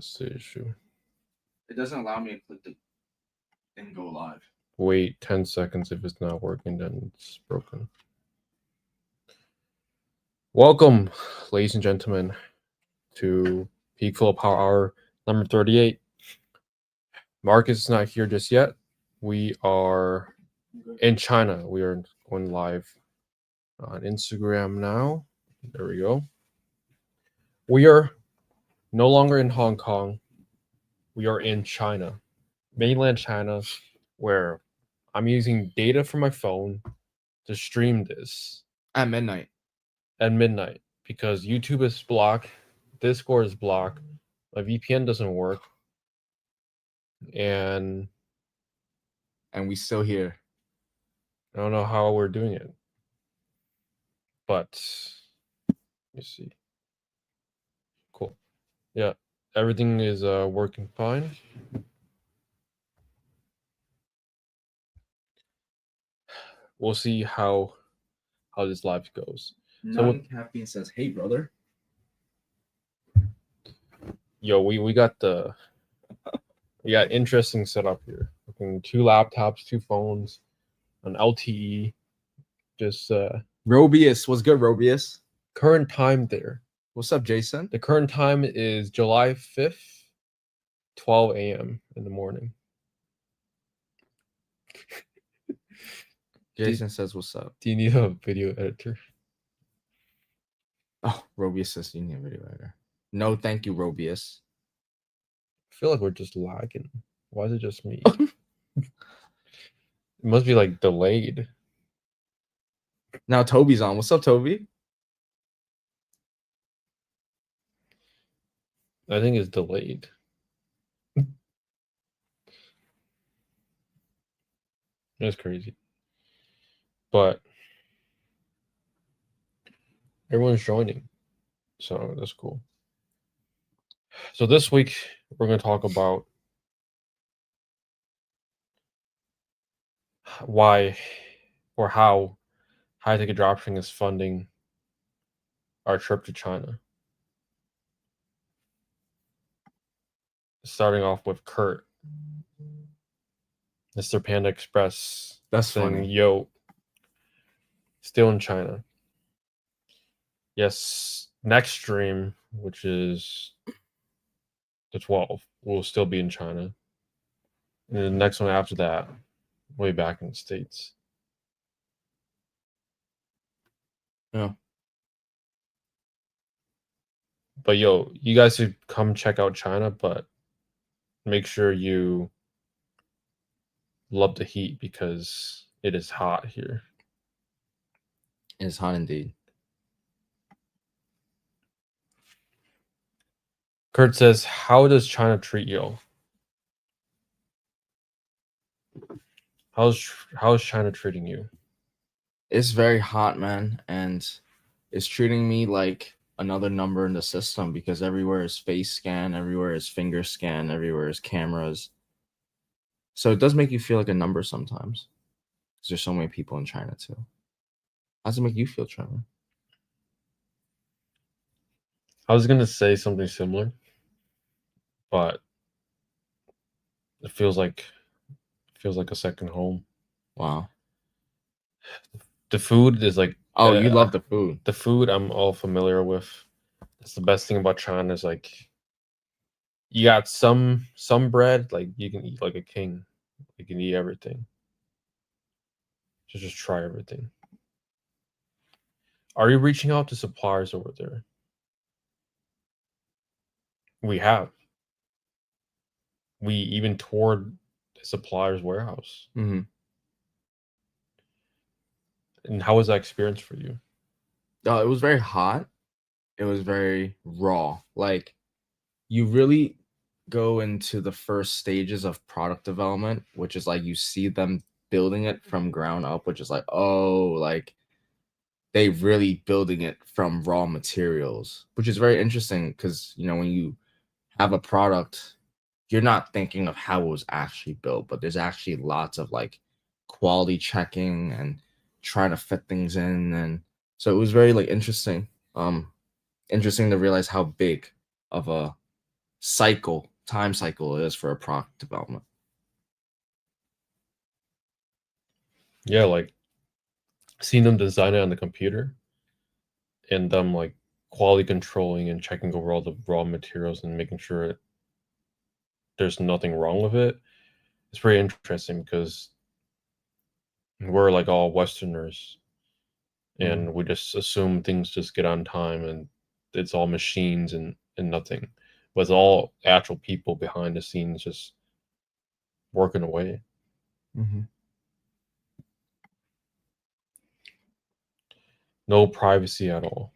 That's the issue. It doesn't allow me to click the and go live. Wait 10 seconds. If it's not working, then it's broken. Welcome, ladies and gentlemen, to PeakFlow Power Hour number 38. Marcus is not here just yet. We are in China. We are going live on Instagram now. There we go. We are no longer in Hong Kong. We are in China, mainland China, where I'm using data from my phone to stream this At midnight. Because YouTube is blocked, Discord is blocked, my VPN doesn't work, and we still here. I don't know how we're doing it. But let me see. Cool. Yeah, everything is working fine. We'll see how this live goes. Caffeine says, "Hey, brother." Yo, we got interesting setup here. Looking 2 laptops, 2 phones, an LTE. Just Robius, what's good, Robius? Current time there. What's up, Jason? The current time is July 5th, 12 a.m. in the morning. Jason says, "What's up?" Do you need a video editor? Oh, Robius says you need a video editor. No, thank you, Robius. I feel like we're just lagging. Why is it just me? It must be like delayed. Now Toby's on. What's up, Toby? I think it's delayed. It's crazy. But everyone's joining. So that's cool. So this week we're going to talk about why or how high-ticket dropshipping is funding our trip to China. Starting off with Kurt, Mr. Panda Express. That's saying, funny. Yo, still in China. Yes, next stream, which is the 12th, will still be in China. And the next one after that, way back in the States. Yeah. But yo, you guys should come check out China, but make sure you love the heat because it is hot here. It is hot indeed. Kurt says, how does China treat you? How's China treating you? It's very hot, man, and it's treating me like another number in the system because everywhere is face scan, everywhere is finger scan, everywhere is cameras. So it does make you feel like a number sometimes because there's so many people in China too. How does it make you feel, Trevor? I was gonna say something similar, but it feels like a second home. Wow. The food is like you love the food. The food I'm all familiar with. That's the best thing about China is like you got some bread, like you can eat like a king. You can eat everything. Just try everything. Are you reaching out to suppliers over there? We have. We even toured the supplier's warehouse. Mm-hmm. And how was that experience for you? It was very hot. It was very raw. Like you really go into the first stages of product development, which is like you see them building it from ground up, which is like, oh, like they really building it from raw materials, which is very interesting because, you know, when you have a product, you're not thinking of how it was actually built, but there's actually lots of like quality checking and trying to fit things in. And so it was very like interesting to realize how big of a time cycle is for a product development. Yeah, like seeing them design it on the computer and them like quality controlling and checking over all the raw materials and making sure there's nothing wrong with it. It's pretty interesting because we're like all Westerners and we just assume things just get on time and it's all machines and nothing. But it's all actual people behind the scenes just working away. Mm-hmm. No privacy at all.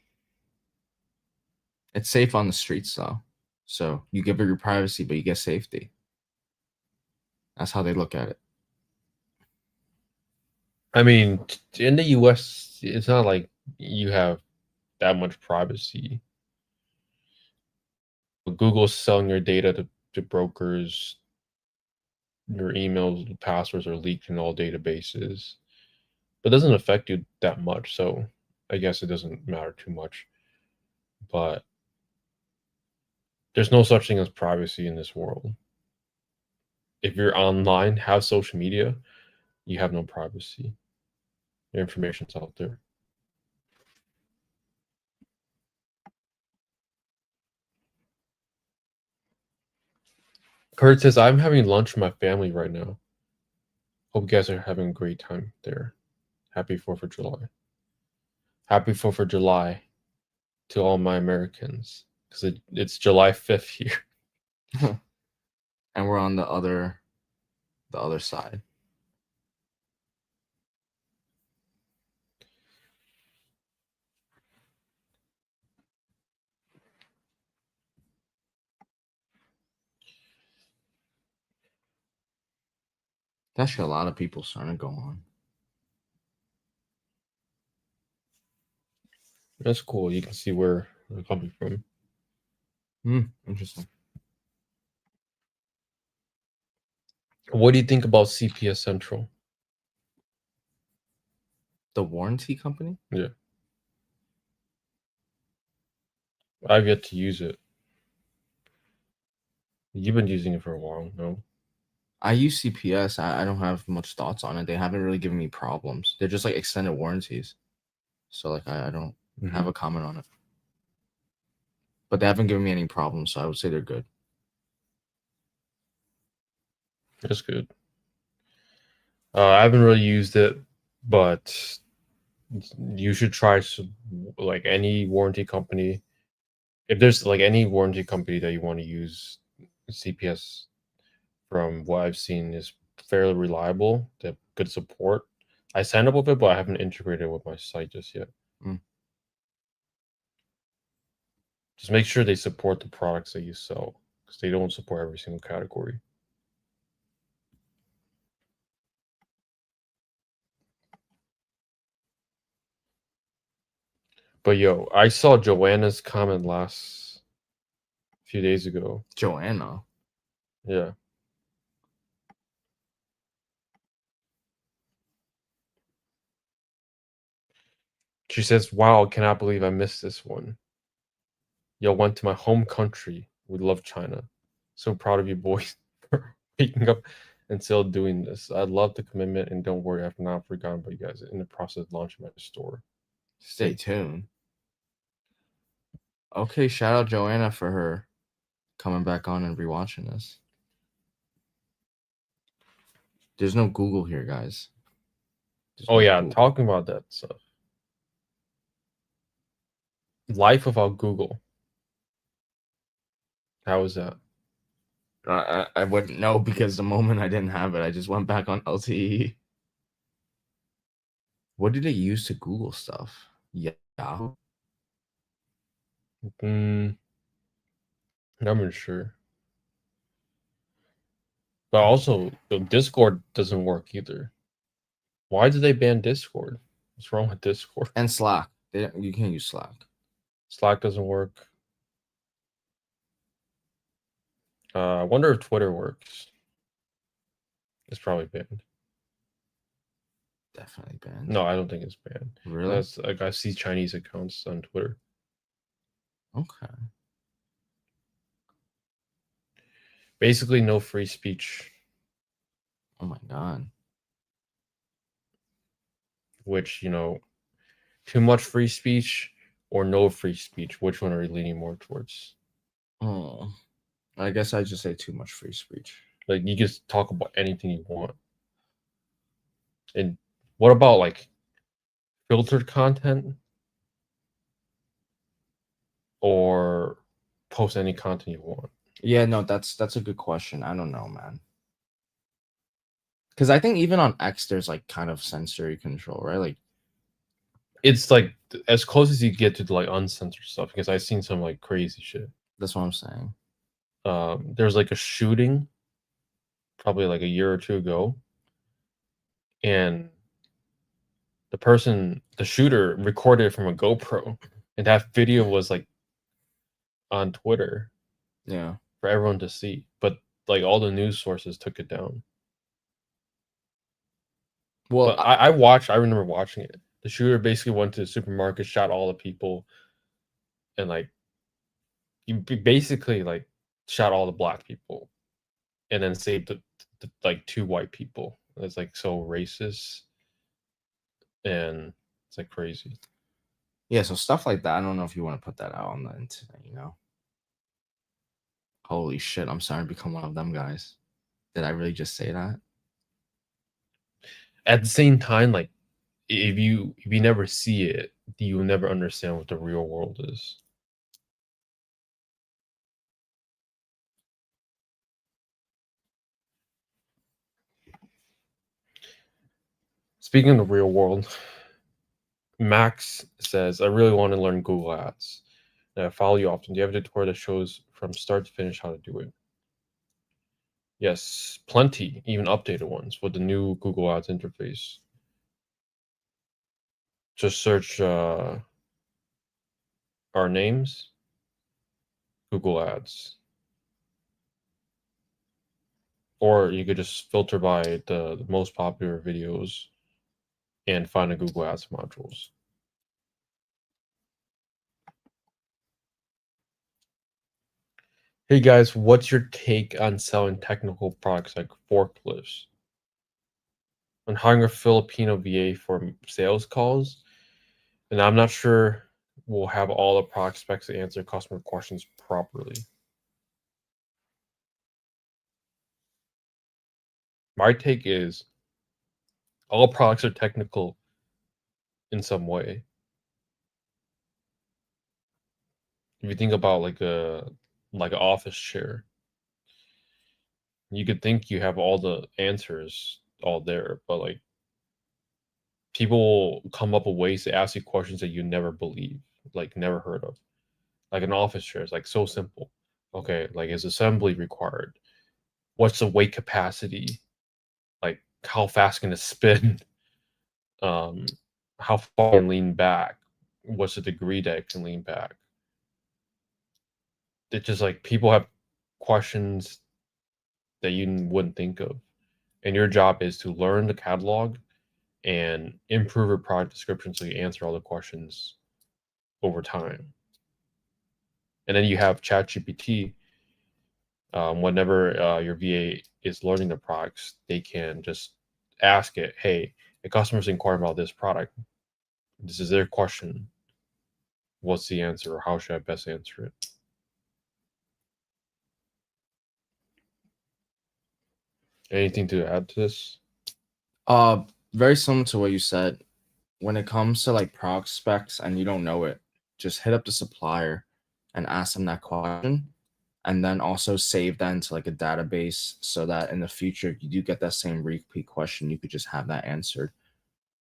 It's safe on the streets though. So you give it your privacy, but you get safety. That's how they look at it. I mean, in the US, it's not like you have that much privacy. Google's selling your data to brokers. Your emails, passwords are leaked in all databases. But it doesn't affect you that much, so I guess it doesn't matter too much. But there's no such thing as privacy in this world. If you're online, have social media, you have no privacy. Your information's out there. Kurt says, I'm having lunch with my family right now. Hope you guys are having a great time there. Happy 4th of July. Happy 4th of July to all my Americans. Because it's July 5th here. And we're on the other side. That's actually a lot of people starting to go on. That's cool. You can see where they're coming from. Interesting. What do you think about CPS Central? The warranty company? Yeah. I've yet to use it. You've been using it for a while, no? I use CPS. I don't have much thoughts on it. They haven't really given me problems. They're just like extended warranties. So like I don't have a comment on it. But they haven't given me any problems, so I would say they're good. That's good. I haven't really used it, but you should try like any warranty company. If there's like any warranty company that you want to use, CPS, from what I've seen, is fairly reliable. They have good support. I signed up with it, but I haven't integrated with my site just yet. Just make sure they support the products that you sell, because they don't support every single category. But yo, I saw Joanna's comment last few days ago. Joanna? Yeah. She says, wow, cannot believe I missed this one. Yo, went to my home country. We love China. So proud of you boys for waking up and still doing this. I love the commitment, and don't worry, I've not forgotten about you guys in the process of launching my store. Stay tuned. Okay, shout out Joanna for her coming back on and rewatching this. There's no Google here, guys. Oh yeah, talking about that stuff. Life without Google. How was that? I wouldn't know, because the moment I didn't have it, I just went back on LTE. What did it use to Google stuff? Yahoo? I'm not sure. But also, the Discord doesn't work either. Why did they ban Discord? What's wrong with Discord? And Slack. You can't use Slack. Slack doesn't work. I wonder if Twitter works. It's probably banned. Definitely banned. No, I don't think it's banned. Really? That's like, I see Chinese accounts on Twitter. Okay. Basically, no free speech. Oh my god. Which, too much free speech or no free speech. Which one are you leaning more towards? Oh, I guess I just say too much free speech. Like, you just talk about anything you want. And what about like filtered content or post any content you want? Yeah, no, that's a good question. I don't know, man. Because I think even on X, there's like kind of sensory control, right? Like, It's like as close as you get to like uncensored stuff, because I've seen some like crazy shit. that's what I'm saying. There's like a shooting probably like a year or two ago, and the shooter recorded it from a GoPro, and that video was like on Twitter Yeah. for everyone to see, but like all the news sources took it down. Well, But I remember watching it. The shooter basically went to the supermarket, shot all the people, and like basically like shot all the black people, and then saved the like two white people. It's like so racist, and it's like crazy. yeah, so stuff like that. I don't know if you want to put that out on the internet, you know? Holy shit, I'm starting to become one of them guys. Did I really just say that? At the same time, like if you never see it, you will never understand what the real world is. Speaking of the real world, Max says, I really want to learn Google Ads. And I follow you often. Do you have a tutorial that shows from start to finish how to do it? Yes, plenty, even updated ones with the new Google Ads interface. Just search our names, Google Ads. Or you could just filter by the most popular videos and find the Google Ads modules. Hey guys, what's your take on selling technical products like forklifts? On hiring a Filipino VA for sales calls, and I'm not sure we'll have all the product specs to answer customer questions properly. My take is all products are technical in some way. If you think about like an office chair, you could think you have all the answers all there, but like people will come up with ways to ask you questions that you never believe, like never heard of. Like an office chair is like so simple. Okay, like is assembly required? What's the weight capacity? Like how fast can it spin? Um, how far can it lean back? What's the degree that it can lean back? It's just like people have questions that you wouldn't think of. And your job is to learn the catalog and improve your product description so you answer all the questions over time. And then you have ChatGPT. Whenever your VA is learning the products, they can just ask it, hey, a customer's inquiring about this product. This is their question. What's the answer, or how should I best answer it? Anything to add to this? Very similar to what you said. When it comes to like product specs and you don't know it, just hit up the supplier and ask them that question. And then also save that into like a database so that in the future, if you do get that same repeat question, you could just have that answered.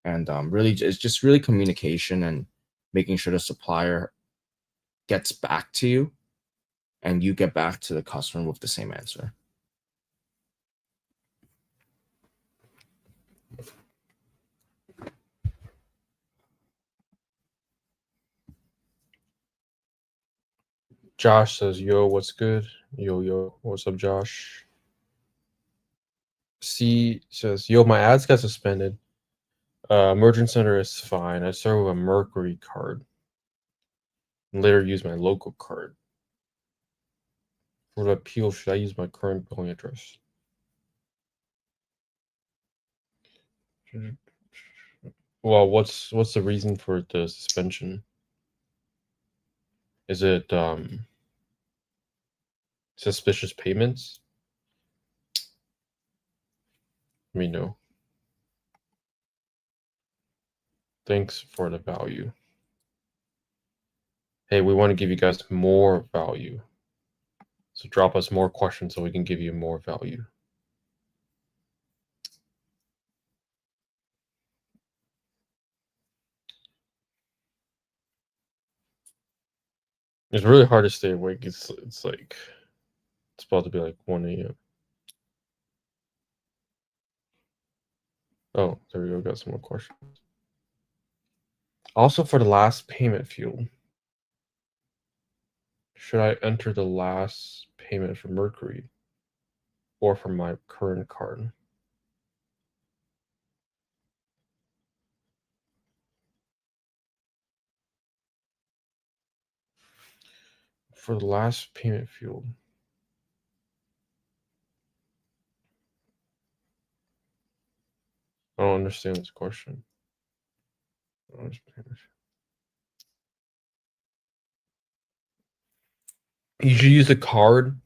And really, it's just really communication and making sure the supplier gets back to you and you get back to the customer with the same answer. Josh says, yo, what's good? Yo, what's up, Josh? C says, yo, my ads got suspended. Merchant Center is fine. I started with a Mercury card and later used my local card. For the appeal, should I use my current billing address? Well, what's the reason for the suspension? Is it suspicious payments? Let me know. Thanks for the value. Hey, we want to give you guys more value. So drop us more questions so we can give you more value. It's really hard to stay awake. It's like it's about to be like 1 a.m. Oh, there we go. Got some more questions. Also, for the last payment field, should I enter the last payment for Mercury or for my current card? For the last payment field, I don't understand this question. You should use a card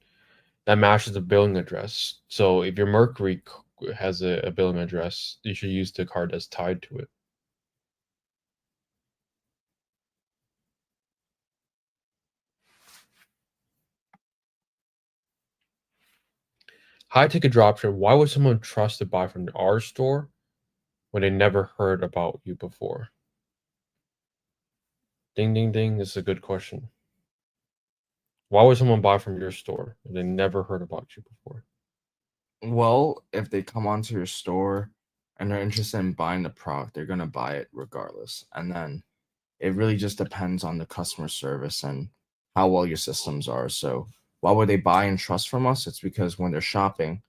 that matches the billing address. So if your Mercury has a billing address, you should use the card that's tied to it. High ticket dropship. Why would someone trust to buy from our store when they never heard about you before? Ding, ding, ding. This is a good question. Why would someone buy from your store if they never heard about you before? Well, if they come onto your store and they're interested in buying the product, they're gonna buy it regardless. And then it really just depends on the customer service and how well your systems are. So why would they buy and trust from us? It's because when they're shopping,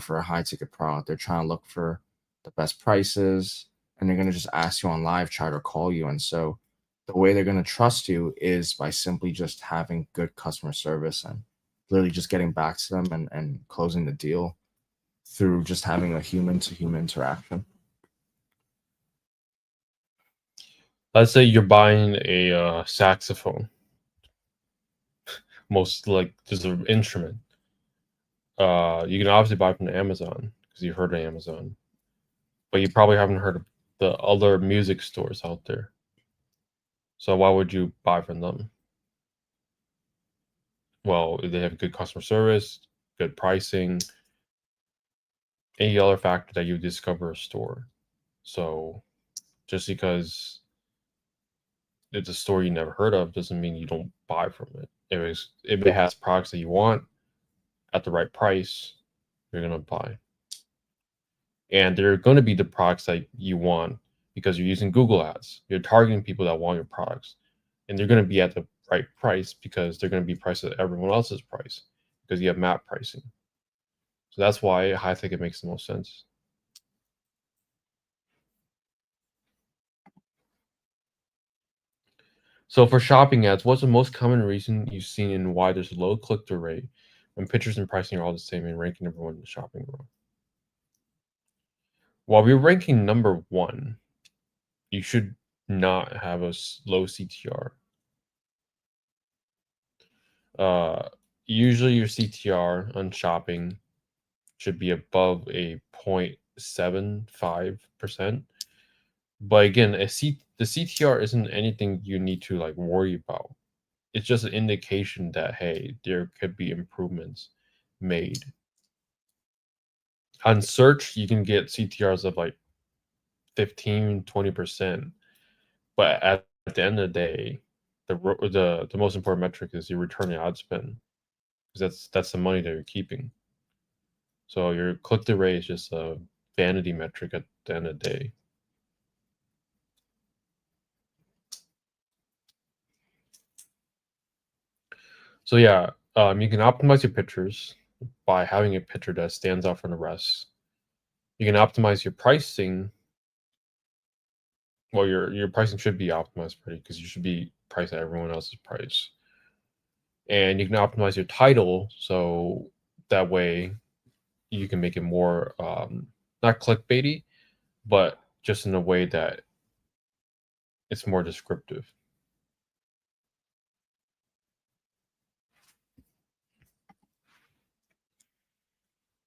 for a high ticket product, they're trying to look for the best prices and they're gonna just ask you on live chat or call you. And so the way they're gonna trust you is by simply just having good customer service and literally just getting back to them and closing the deal through just having a human to human interaction. Let's say you're buying a saxophone. Most like just an instrument. You can obviously buy from Amazon because you heard of Amazon, but you probably haven't heard of the other music stores out there. So why would you buy from them? Well, they have good customer service, good pricing, any other factor that you discover a store. So just because it's a store you never heard of doesn't mean you don't buy from it. If it has products that you want at the right price, you're gonna buy. And they're gonna be the products that you want because you're using Google ads. You're targeting people that want your products. And they're gonna be at the right price because they're gonna be priced at everyone else's price because you have map pricing. So that's why I think it makes the most sense. So for shopping ads, what's the most common reason you've seen and why there's a low click-through rate when pictures and pricing are all the same and ranking number one in the shopping world? While we're ranking number one, you should not have a low CTR. Uh, Usually your CTR on shopping should be above a 0.75%. But again, the CTR isn't anything you need to like worry about. It's just an indication that hey, there could be improvements made. On search, you can get CTRs of like 15-20%, but at the end of the day, the most important metric is your return on ad spend because that's the money that you're keeping. So your click through rate is just a vanity metric at the end of the day. So yeah, you can optimize your pictures by having a picture that stands out from the rest. You can optimize your pricing. Well, your pricing should be optimized pretty because you should be priced at everyone else's price. and you can optimize your title so that way you can make it more not clickbaity, but just in a way that it's more descriptive.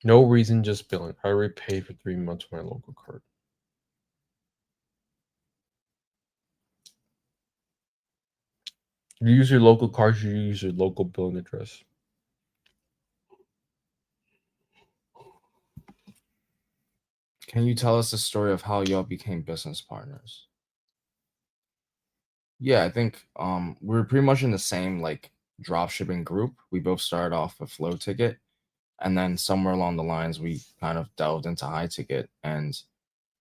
No reason, just billing. I already paid for 3 months for my local card. You use your local card, you use your local billing address. Can you tell us the story of how y'all became business partners? Yeah, I think we were pretty much in the same like dropshipping group. We both started off with low ticket, and then somewhere along the lines we kind of delved into high ticket. And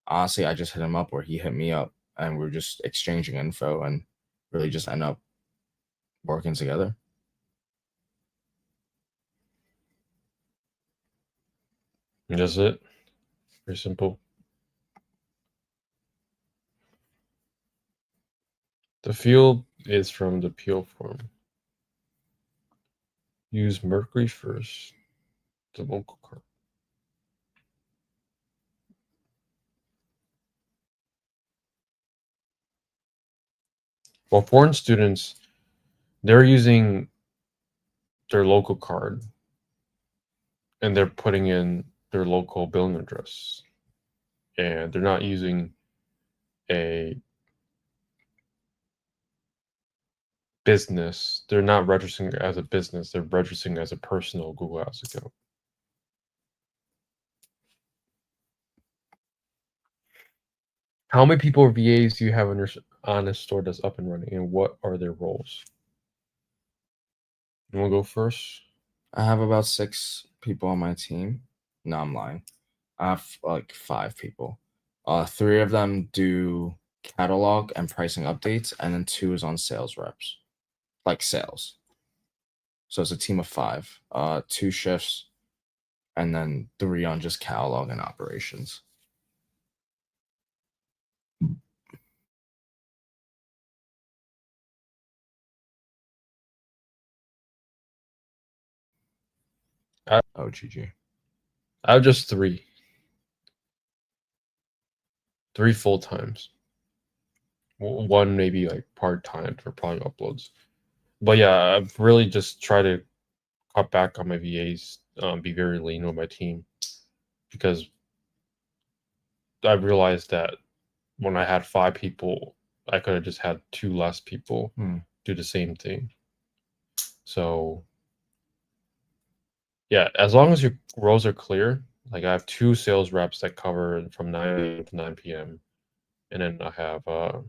honestly, I just hit him up or he hit me up, and we are just exchanging info and really just end up working together. And that's it. Very simple. The field is from the peel form. Use Mercury first, the local card. Well, foreign students, they're using their local card and they're putting in their local billing address. And they're not using a business. They're not registering as a business. They're registering as a personal Google Ads account. How many people or VAs do you have on a store that's up and running, and what are their roles? You want to go first? I have about 6 people on my team. No, I'm lying. I have like 5 people. 3 of them do catalog and pricing updates, and then 2 is on sales reps, like sales. So it's a team of 5, 2 shifts, and then 3 on just catalog and operations. Oh, GG. I have just 3. 3 full times. 1 maybe like part time for probably uploads. But yeah, I've really just tried to cut back on my VAs, be very lean with my team, because I realized that when I had 5 people, I could have just had 2 less people do the same thing. So yeah, as long as your roles are clear, like I have 2 sales reps that cover from 9 a.m. to 9 p.m. And then I have a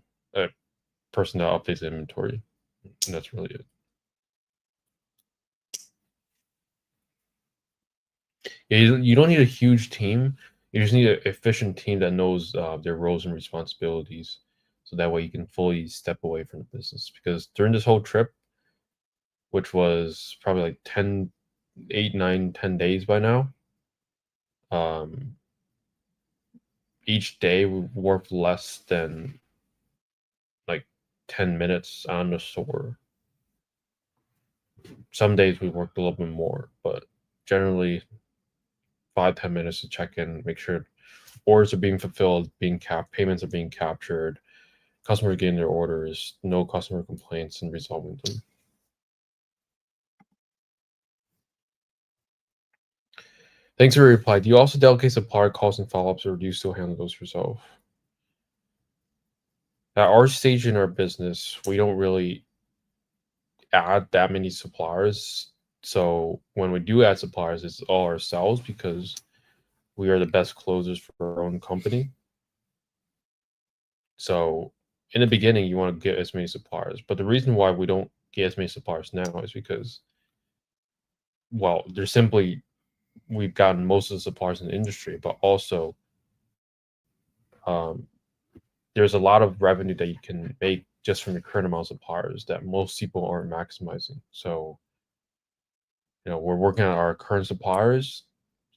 person that updates the inventory. And that's really it. Yeah, you don't need a huge team. You just need an efficient team that knows their roles and responsibilities. So that way you can fully step away from the business. Because during this whole trip, which was probably like 10, 8, 9, 10 days by now, each day we worked less than like 10 minutes on the store. Some days we worked a little bit more, but generally 5-10 minutes to check in, make sure orders are being fulfilled, payments are being captured, customers getting their orders, no customer complaints, and resolving them. Thanks for your reply. Do you also delegate supplier calls and follow-ups, or do you still handle those yourself? At our stage in our business, we don't really add that many suppliers. So when we do add suppliers, it's all ourselves because we are the best closers for our own company. So in the beginning, you want to get as many suppliers. But the reason why we don't get as many suppliers now is because, well, there's simply, we've gotten most of the suppliers in the industry, but also there's a lot of revenue that you can make just from the current amount of suppliers that most people aren't maximizing. So, we're working on our current suppliers,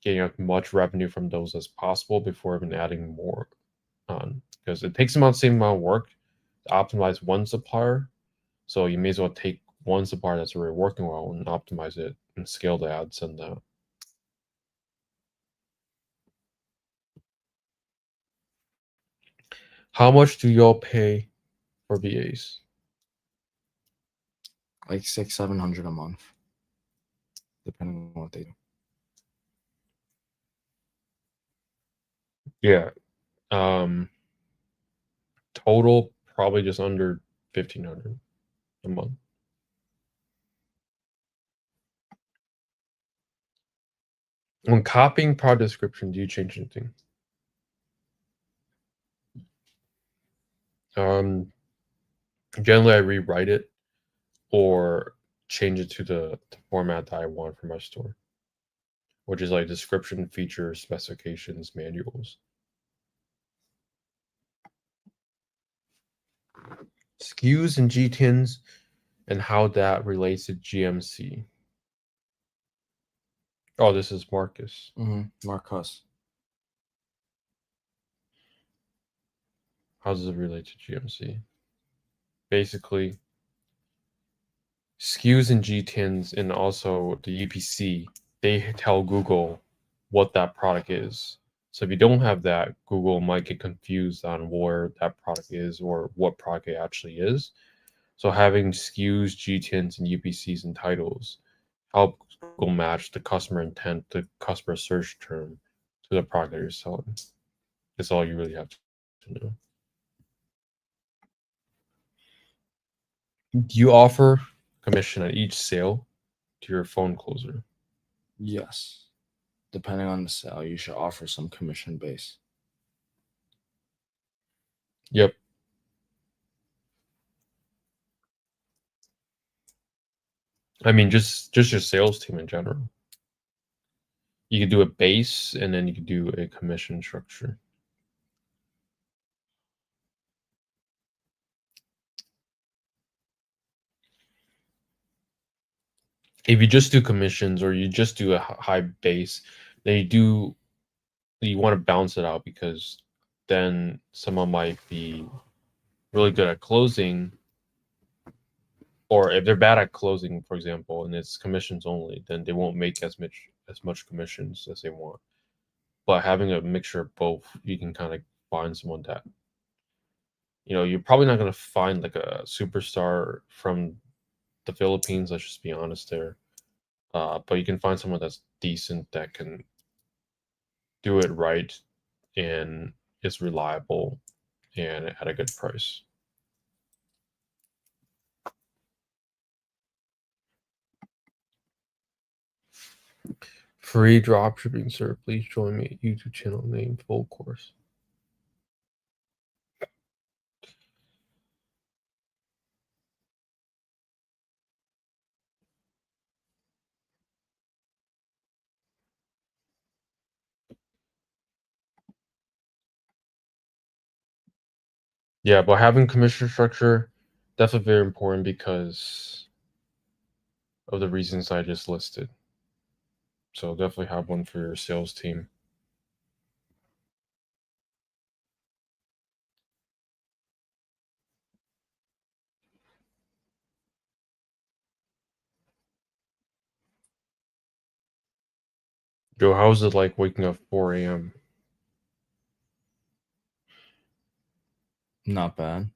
getting as much revenue from those as possible before even adding more on, because it takes about the same amount of work to optimize one supplier. So you may as well take One's the part that's already working well and optimize it and scale the ads, send that. How much do y'all pay for VAs? Like 600-700 a month, depending on what they do. Yeah. Total probably just under 1,500 a month. When copying product description, do you change anything? Generally I rewrite it or change it to the format that I want for my store, which is like description, features, specifications, manuals. SKUs and GTINs and how that relates to GMC. Oh, this is Marcus. Marcus. How does it relate to GMC? Basically, SKUs and GTINs and also the UPC, they tell Google what that product is. So if you don't have that, Google might get confused on where that product is or what product it actually is. So having SKUs, GTINs, and UPCs and titles help Google match the customer intent, the customer search term to the product that you're selling. That's all you really have to know. Do you offer commission at each sale to your phone closer? Yes. Depending on the sale, you should offer some commission base. Yep. I mean, just your sales team in general. You could do a base, and then you could do a commission structure. If you just do commissions or you just do a high base, then you want to balance it out because then someone might be really good at closing, or if they're bad at closing, for example, and it's commissions only, then they won't make as much commissions as they want. But having a mixture of both, you can kind of find someone that you're probably not going to find like a superstar from the Philippines. Let's just be honest there. But you can find someone that's decent that can do it right and is reliable and at a good price. Free dropshipping, sir. Please join me at YouTube channel name full course. Yeah, but having commission structure definitely very important because of the reasons I just listed. So definitely have one for your sales team. Joe, how's it like waking up 4 a.m.? Not bad.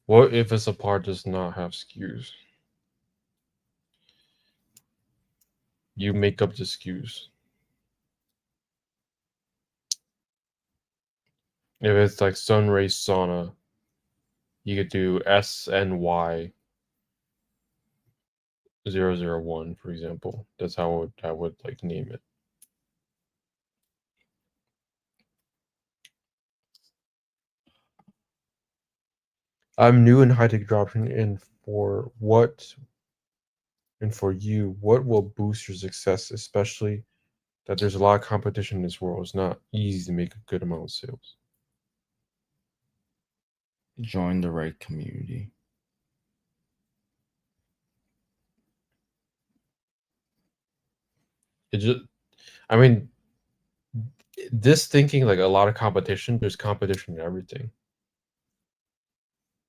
What if a part does not have SKUs? You make up the SKUs. If it's like Sunray Sauna, you could do SNY001, for example. That's how I would like name it. I'm new in high tech dropshipping, and for you, what will boost your success, especially that there's a lot of competition in this world. It's not easy to make a good amount of sales. Join the right community. It just, I mean, this thinking like a lot of competition, there's competition in everything.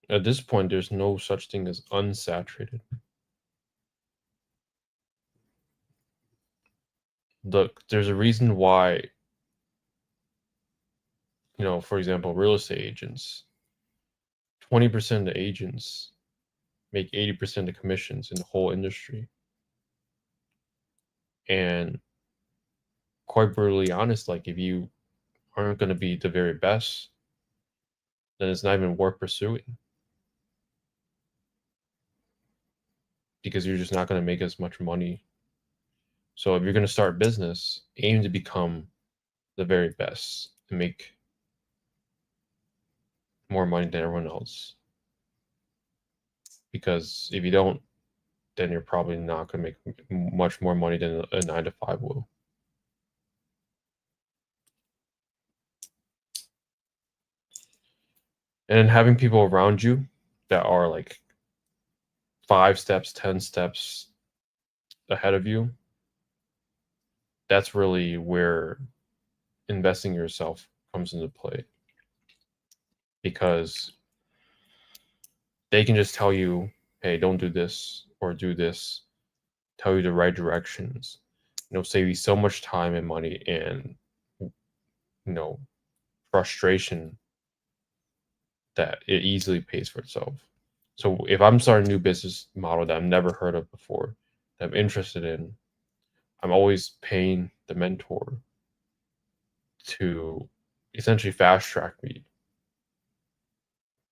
At this point, there's no such thing as unsaturated. Look, there's a reason why, for example, real estate agents, 20% of the agents make 80% of commissions in the whole industry. And quite brutally honest, like if you aren't going to be the very best, then it's not even worth pursuing. Because you're just not going to make as much money. So if you're going to start a business, aim to become the very best and make more money than everyone else. Because if you don't, then you're probably not going to make much more money than a 9-to-5 will. And having people around you that are like 5 steps, 10 steps ahead of you, that's really where investing in yourself comes into play. Because they can just tell you, hey, don't do this or do this, tell you the right directions. Save you so much time and money and frustration that it easily pays for itself. So if I'm starting a new business model that I've never heard of before, that I'm interested in, I'm always paying the mentor to essentially fast track me,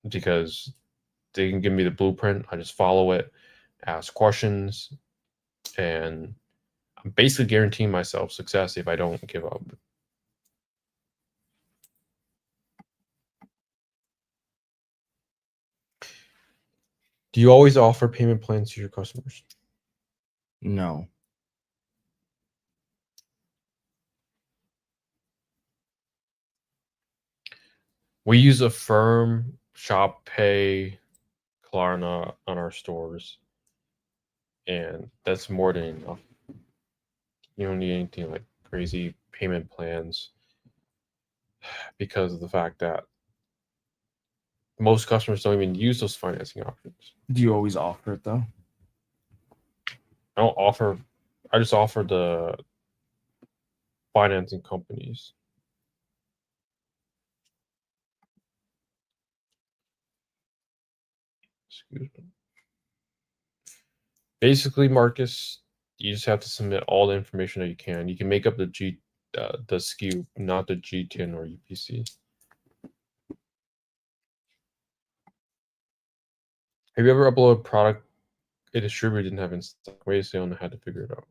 because they can give me the blueprint. I just follow it, ask questions, and I'm basically guaranteeing myself success if I don't give up. Do you always offer payment plans to your customers? No. We use Affirm, Shop Pay, Klarna on our stores, and that's more than enough. You don't need anything like crazy payment plans, because of the fact that most customers don't even use those financing options. Do you always offer it though? I just offer the financing companies. Excuse me. Basically, Marcus, you just have to submit all the information that you can. You can make up the SKU, not the GTN or UPC. Have you ever uploaded a product a distributor didn't have in stock? Wait, so you had to figure it out.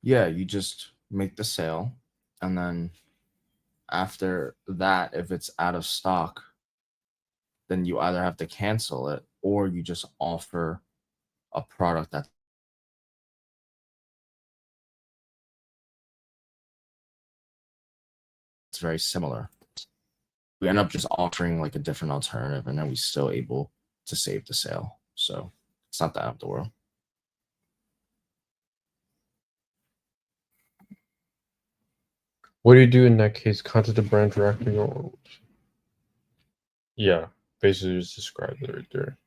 Yeah, you just make the sale, and then after that, if it's out of stock, then you either have to cancel it or you just offer a product that's very similar. We end up just offering like a different alternative, and then we still able to save the sale. So it's not that out of the world. What do you do in that case? Contact the brand directly, or yeah, basically just describe it right there.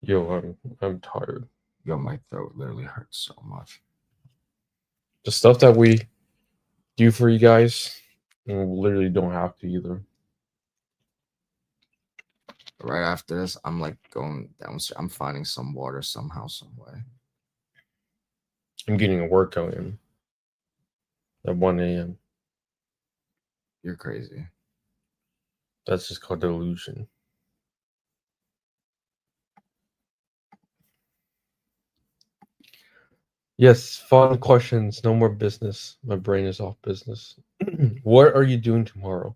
Yo, I'm tired. Yo, my throat literally hurts so much. The stuff that we do for you guys, we literally don't have to either. Right after this, I'm like going downstairs. I'm finding some water somehow, some way. I'm getting a workout in at 1 a.m. You're crazy. That's just called delusion. Yes, fun questions. No more business. My brain is off business. What are you doing tomorrow?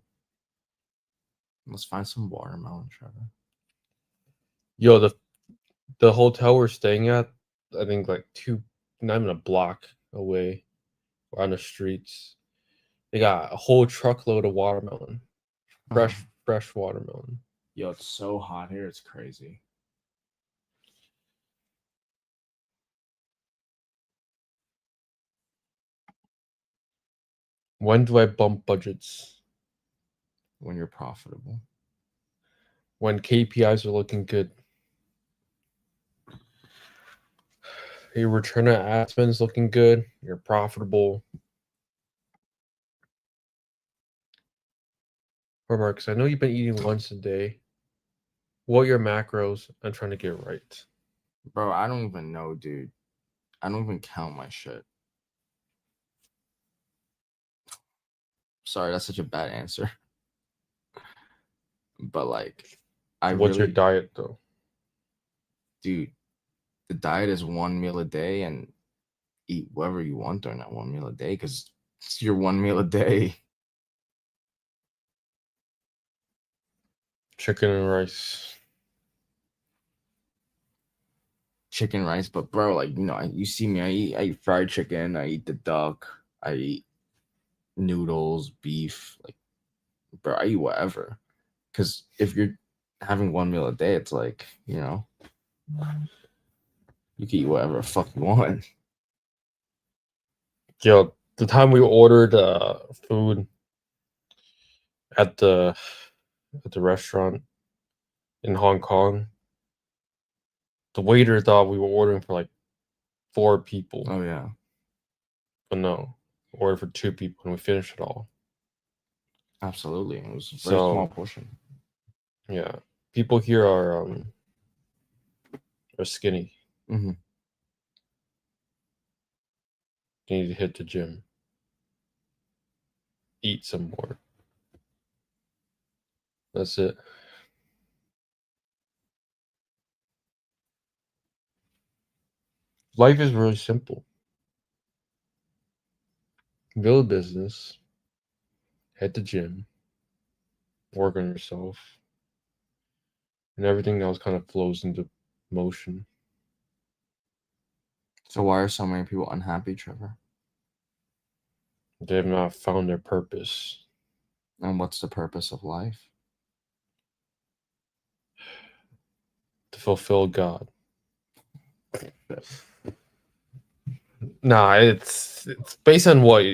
Let's find some watermelon, Trevor. Yo, the hotel we're staying at, I think like not even a block away, or on the streets. They got a whole truckload of watermelon, fresh watermelon. Yo, it's so hot here. It's crazy. When do I bump budgets? When you're profitable. When KPIs are looking good. Your return on ad spend is looking good. You're profitable. Or Marcus, I know you've been eating once a day. What are your macros? I'm trying to get right. Bro, I don't even know, dude. I don't even count my shit. Sorry, that's such a bad answer. But like, What's your diet though? Dude, the diet is 1 meal a day and eat whatever you want during that 1 meal a day because it's your 1 meal a day. Chicken and rice. Chicken, rice, but bro, like, you see me, I eat fried chicken, I eat the duck, I eat noodles, beef, like, bro, I eat whatever. Because if you're having 1 meal a day, it's like, you can eat whatever the fuck you want. Yo, the time we ordered food at the restaurant in Hong Kong, the waiter thought we were ordering for like 4 people. Oh yeah. But no, we ordered for 2 people and we finished it all. Absolutely. It was a very small portion. Yeah. People here are skinny. Mm-hmm. They need to hit the gym. Eat some more. That's it. Life is really simple. Build a business, hit the gym, work on yourself, and everything else kind of flows into motion. So why are so many people unhappy, Trevor? They have not found their purpose. And what's the purpose of life? To fulfill God. Nah, it's based on what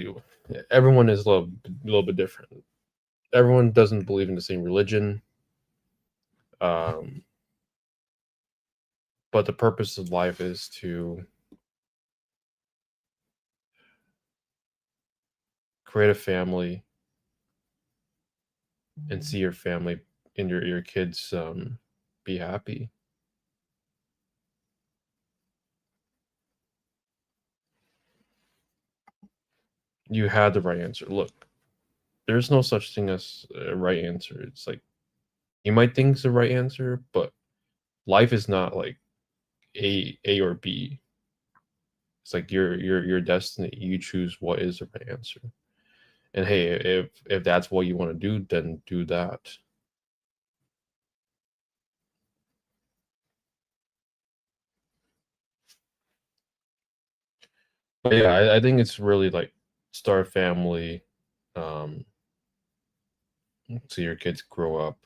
everyone is a little bit different. Everyone doesn't believe in the same religion. But the purpose of life is to create a family and see your family and your kids be happy. You had the right answer. Look, there's no such thing as a right answer. It's like you might think it's the right answer, but life is not like A or B. It's like your destiny. You choose what is the right answer. And hey, if that's what you want to do, then do that. But yeah, I think it's really like start a family, so your kids grow up,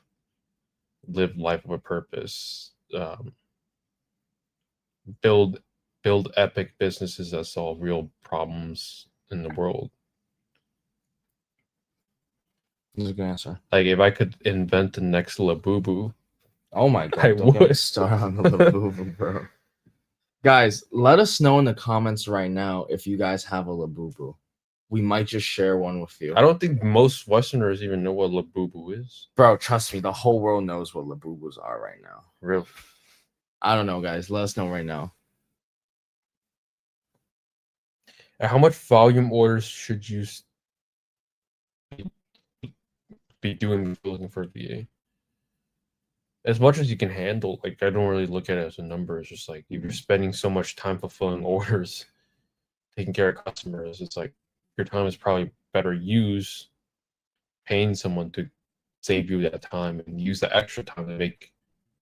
live life of a purpose, build epic businesses that solve real problems in the world. That's a good answer. Like if I could invent the next Labubu, oh my god, don't get me started on the Labubu, bro. Guys, let us know in the comments right now if you guys have a Labubu. We might just share one with you. I don't think most Westerners even know what Labubu is. Bro, trust me, the whole world knows what Labubus are right now. Really? I don't know, guys. Let us know right now. How much volume orders should you be doing looking for a VA? As much as you can handle. Like I don't really look at it as a number. It's just like if you're spending so much time fulfilling orders, taking care of customers, it's like your time is probably better used paying someone to save you that time and use the extra time to make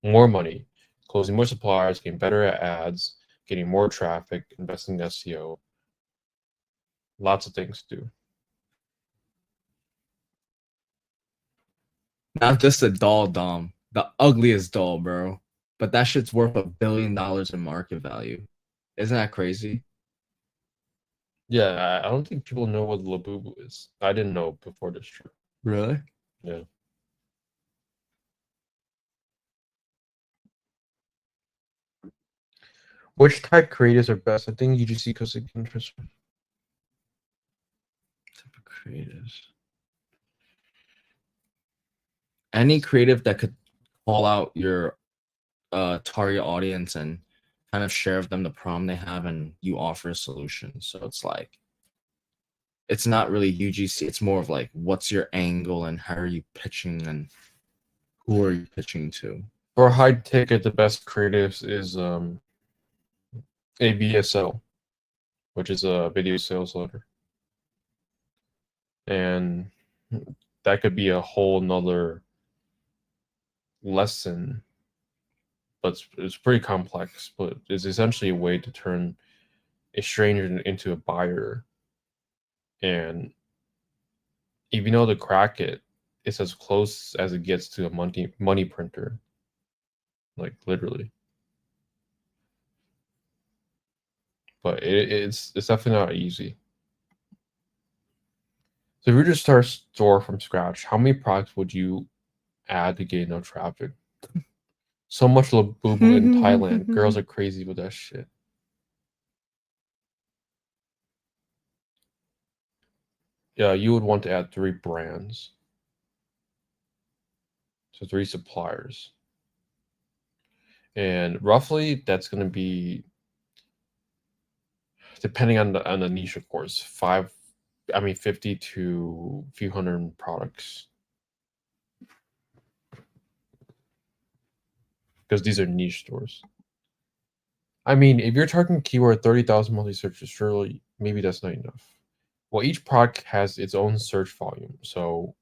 more money, closing more suppliers, getting better at ads, getting more traffic, investing in SEO. Lots of things to do. Not just a doll, Dom. The ugliest doll, bro. But that shit's worth $1 billion in market value. Isn't that crazy? Yeah, I don't think people know what Labubu is. I didn't know before this trip. Really? Yeah. Which type creatives are best? I think UGC because it can transfer. Type of creatives. Any creative that could call out your target audience and kind of share with them the problem they have, and you offer a solution. So it's like, it's not really UGC. It's more of like, what's your angle and how are you pitching and who are you pitching to? For high ticket, the best creatives is ABSL, which is a video sales letter. And that could be a whole nother lesson, but it's pretty complex. But it's essentially a way to turn a stranger into a buyer. And if you know to crack it, it's as close as it gets to a money printer. Like literally. But it's definitely not easy. So if you just start a store from scratch, how many products would you add to get enough traffic? So much Labubu in Thailand. Girls are crazy with that shit. Yeah, you would want to add 3 brands. So 3 suppliers. And roughly that's going to be, depending on the niche, of course, 50 to a few hundred products. Because these are niche stores. I mean, if you're targeting keyword 30,000 monthly searches, surely maybe that's not enough. Well, each product has its own search volume, so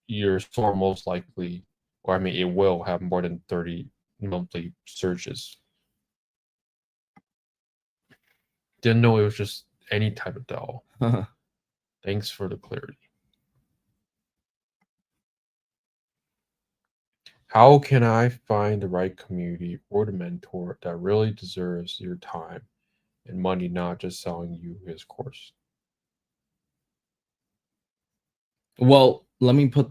your store most likely, or I mean, it will have more than 30 monthly searches. Didn't know it was just any type of doll. Thanks for the clarity. How can I find the right community or the mentor that really deserves your time and money, not just selling you his course? Well, let me put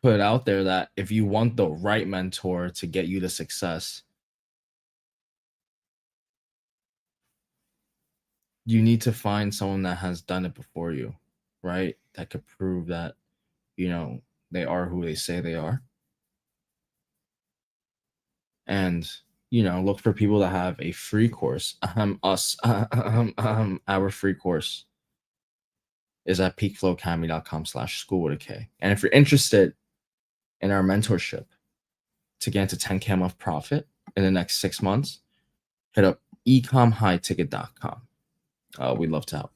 it out there that if you want the right mentor to get you to success, you need to find someone that has done it before you, right? That could prove that, they are who they say they are. And, look for people that have a free course. Our free course is at peakflowacademy.com/school with a K. And if you're interested in our mentorship to get into 10K a month profit in the next 6 months, hit up ecomhighticket.com. We'd love to help.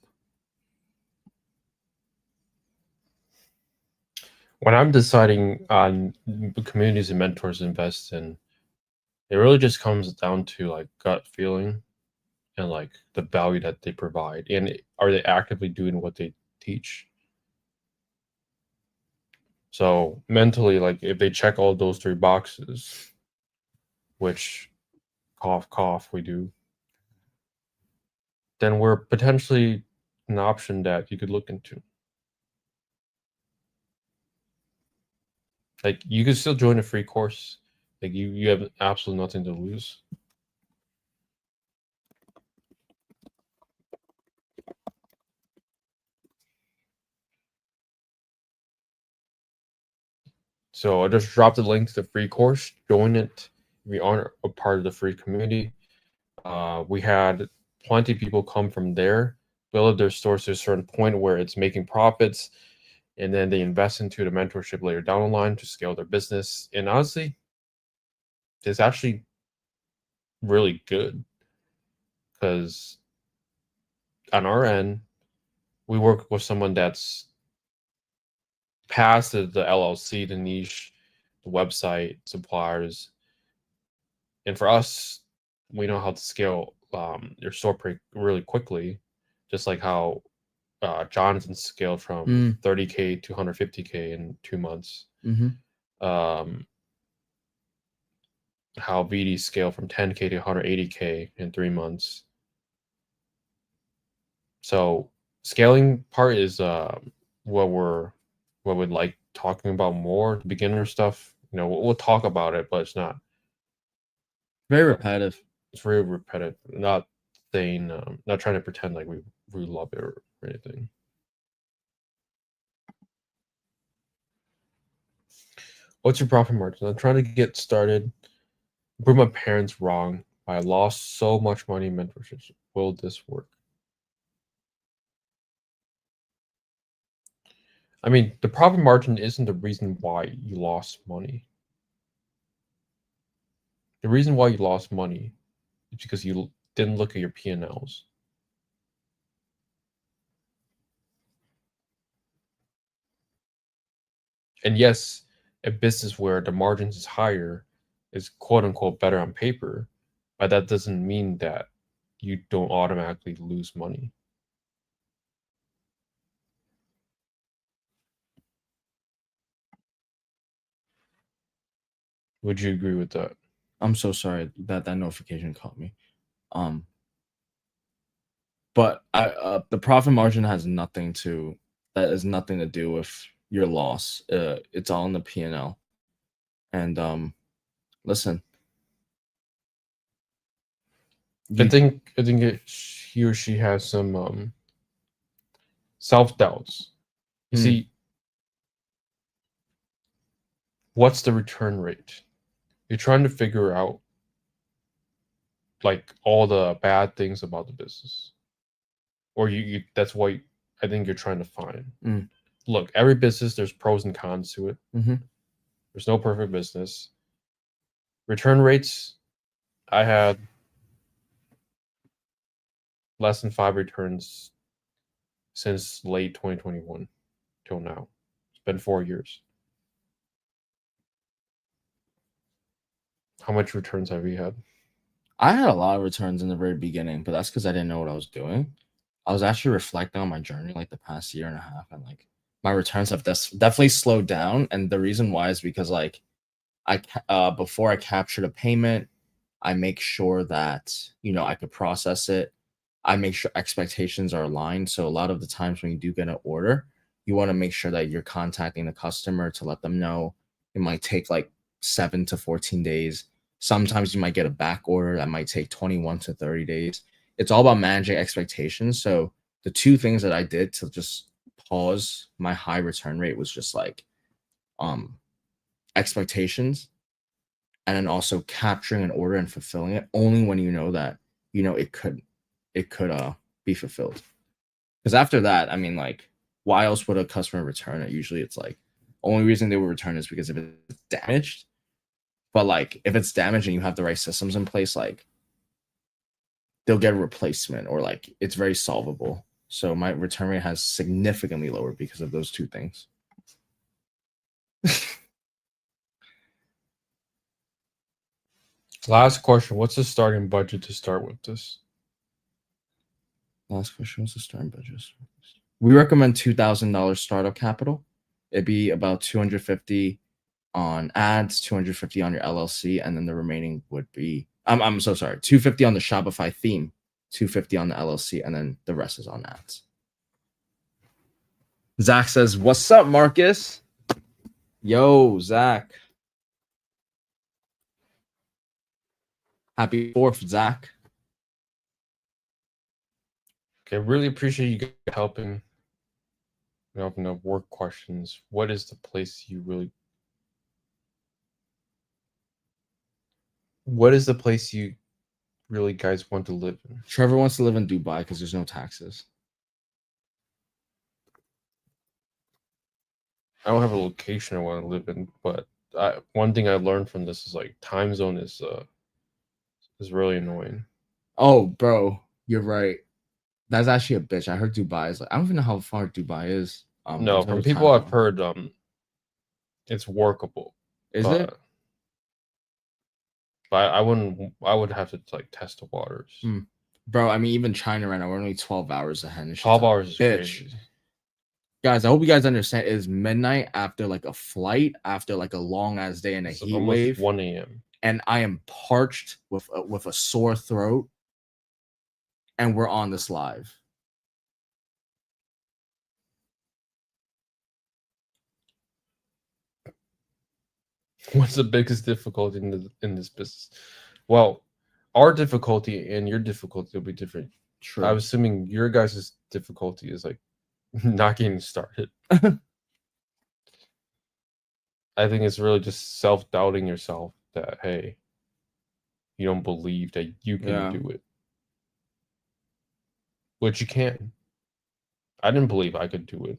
When I'm deciding on communities and mentors to invest in, it really just comes down to like gut feeling and like the value that they provide, and are they actively doing what they teach? So mentally, like if they check all those 3 boxes, which cough cough we do, then we're potentially an option that you could look into. Like you could still join a free course. Like you have absolutely nothing to lose. So I just dropped the link to the free course. Join it. We are a part of the free community. We had plenty of people come from there, build their stores to a certain point where it's making profits, and then they invest into the mentorship later down the line to scale their business. And honestly, it's actually really good because on our end, we work with someone that's past the LLC, the niche, the website, suppliers. And for us, we know how to scale your store pretty really quickly, just like how Jonathan scaled from 30K to 150K in 2 months. Um, how VD scaled from 10K to 180K in 3 months. So scaling part is what we'd like talking about more. The beginner stuff, we'll talk about it, but it's not very repetitive. It's very repetitive. Not saying, not trying to pretend like we love it or anything. What's your profit margin? I'm trying to get started. Prove my parents wrong. I lost so much money in mentorship. Will this work? I mean, the profit margin isn't the reason why you lost money. The reason why you lost money is because you didn't look at your P&Ls. And yes, a business where the margins is higher is quote unquote better on paper, but that doesn't mean that you don't automatically lose money. Would you agree with that? I'm so sorry that notification caught me. But the profit margin has nothing to do with your loss. It's all in the P&L. And listen, I think he or she has some self doubts. You see, what's the return rate? You're trying to figure out like all the bad things about the business, or you that's what I think you're trying to find. Look, every business, there's pros and cons to it. There's no perfect business. Return rates, I had less than 5 returns since late 2021 till now. It's been 4 years. How much returns have you had? I had a lot of returns in the very beginning, but that's because I didn't know what I was doing. I was actually reflecting on my journey like the past year and a half, and like my returns have definitely slowed down. And the reason why is because like before I captured a payment, I make sure that I could process it. I make sure expectations are aligned. So a lot of the times when you do get an order, you want to make sure that you're contacting the customer to let them know it might take like 7 to 14 days. Sometimes you might get a back order that might take 21 to 30 days. It's all about managing expectations. So the two things that I did to just pause my high return rate was just like expectations, and then also capturing an order and fulfilling it only when you know that it could be fulfilled. Because after that, I mean, like, why else would a customer return it? Usually it's like only reason they would return is because if it's damaged. But like if it's damaged and you have the right systems in place, like they'll get a replacement, or like it's very solvable. So my return rate has significantly lowered because of those two things. Last question. What's the starting budget to start with this? Last question. What's the starting budget? We recommend $2,000 startup capital. It'd be about 250 on ads, 250 on your LLC, and then the remaining would be I'm so sorry, 250 on the Shopify theme, 250 on the LLC, and then the rest is on ads. Zach says, "What's up, Marcus?" Yo, Zach. Happy 4th, Zach. Okay, really appreciate you guys helping. Open up work questions. What is the place you really guys want to live in? Trevor wants to live in Dubai because there's no taxes. I don't have a location I want to live in, but one thing I learned from this is like time zone is really annoying. Oh, bro, you're right. That's actually a bitch. I heard Dubai is like, I don't even know how far Dubai is. No, from people I've heard, it's workable. Is it? But I would have to like test the waters. Bro, I mean, even China right now, we're only 12 hours ahead. It's just 12 a hours is bitch. crazy. Guys, I hope you guys understand. It is midnight after like a flight, after like a long ass day in a It's heat almost wave, 1 a.m. and I am parched with a sore throat, and we're on this live. What's the biggest difficulty in this business? Well, our difficulty and your difficulty will be different. True. I'm assuming your guys' difficulty is like not getting started. I think it's really just self-doubting yourself that, hey, you don't believe that you can do it. Which you can. I didn't believe I could do it.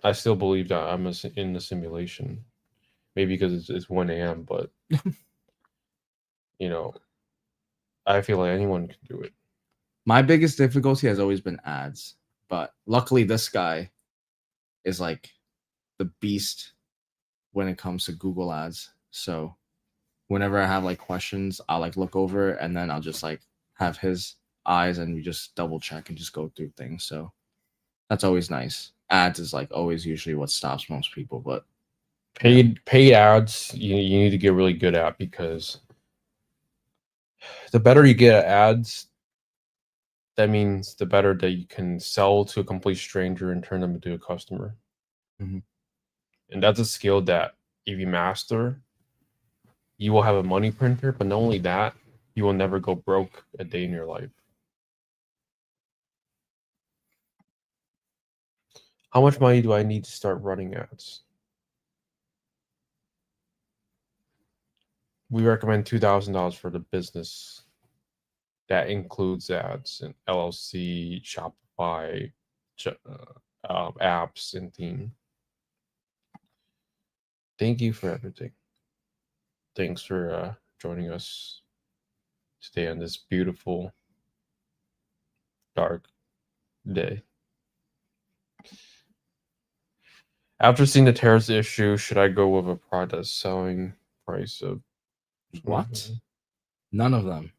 I still believe that I'm in the simulation. Maybe because it's 1 a.m., but you know, I feel like anyone can do it. My biggest difficulty has always been ads, but luckily this guy is like the beast when it comes to Google ads. So whenever I have like questions, I'll like look over and then I'll just like have his eyes and we just double check and just go through things. So that's always nice. Ads is like always usually what stops most people, but Paid ads, you need to get really good at, because the better you get at ads, that means the better that you can sell to a complete stranger and turn them into a customer. Mhm. And that's a skill that if you master, you will have a money printer, but not only that, you will never go broke a day in your life. How much money do I need to start running ads? We recommend $2,000 for the business. That includes ads and LLC, Shopify, apps, and theme. Thank you for everything. Thanks for joining us today on this beautiful, dark day. After seeing the tariffs issue, should I go with a product that's selling price of What? None of them.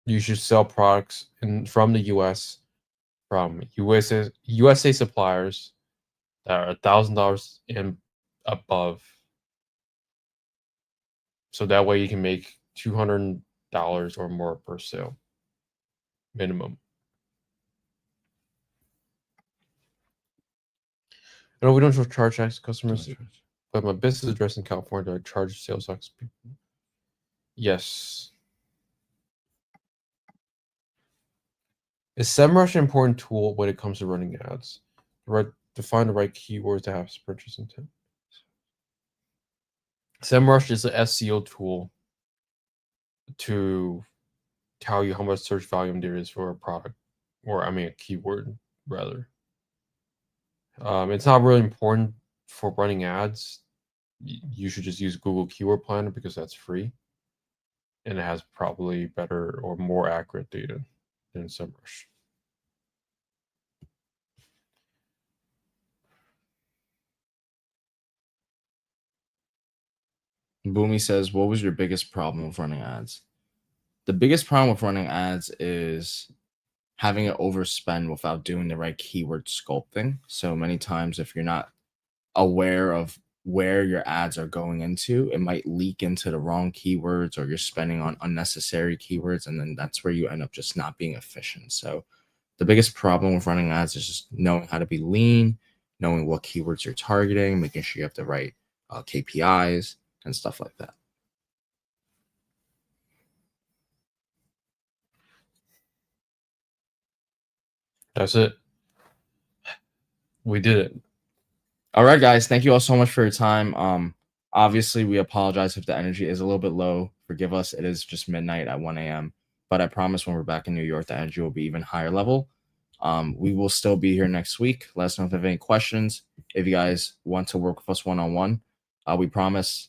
You should sell products from the US from USA suppliers that are $1,000 and above. So that way you can make $200 or more per sale minimum. No, we don't charge tax customers, but my business address in California, I charge sales tax people. Yes. Is SEMrush an important tool when it comes to running ads? To find the right keywords to have purchase intent. SEMrush is an SEO tool to tell you how much search volume there is for a product, or I mean a keyword rather. It's not really important for running ads. You should just use Google Keyword Planner because that's free, and it has probably better or more accurate data than SEMrush. Boomy says, what was your biggest problem with running ads? The biggest problem with running ads is having it overspend without doing the right keyword sculpting. So many times, if you're not aware of where your ads are going into, it might leak into the wrong keywords, or you're spending on unnecessary keywords. And then that's where you end up just not being efficient. So the biggest problem with running ads is just knowing how to be lean, knowing what keywords you're targeting, making sure you have the right KPIs and stuff like that. That's it. We did it. All right, guys. Thank you all so much for your time. Obviously, we apologize if the energy is a little bit low. Forgive us. It is just midnight at 1 a.m. But I promise when we're back in New York, the energy will be even higher level. We will still be here next week. Let us know if you have any questions. If you guys want to work with us one-on-one, we promise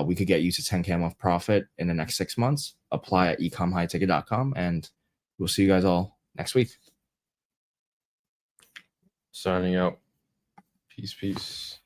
we could get you to 10K a month profit in the next 6 months. Apply at ecomhighticket.com, and we'll see you guys all next week. Signing out. Peace, peace.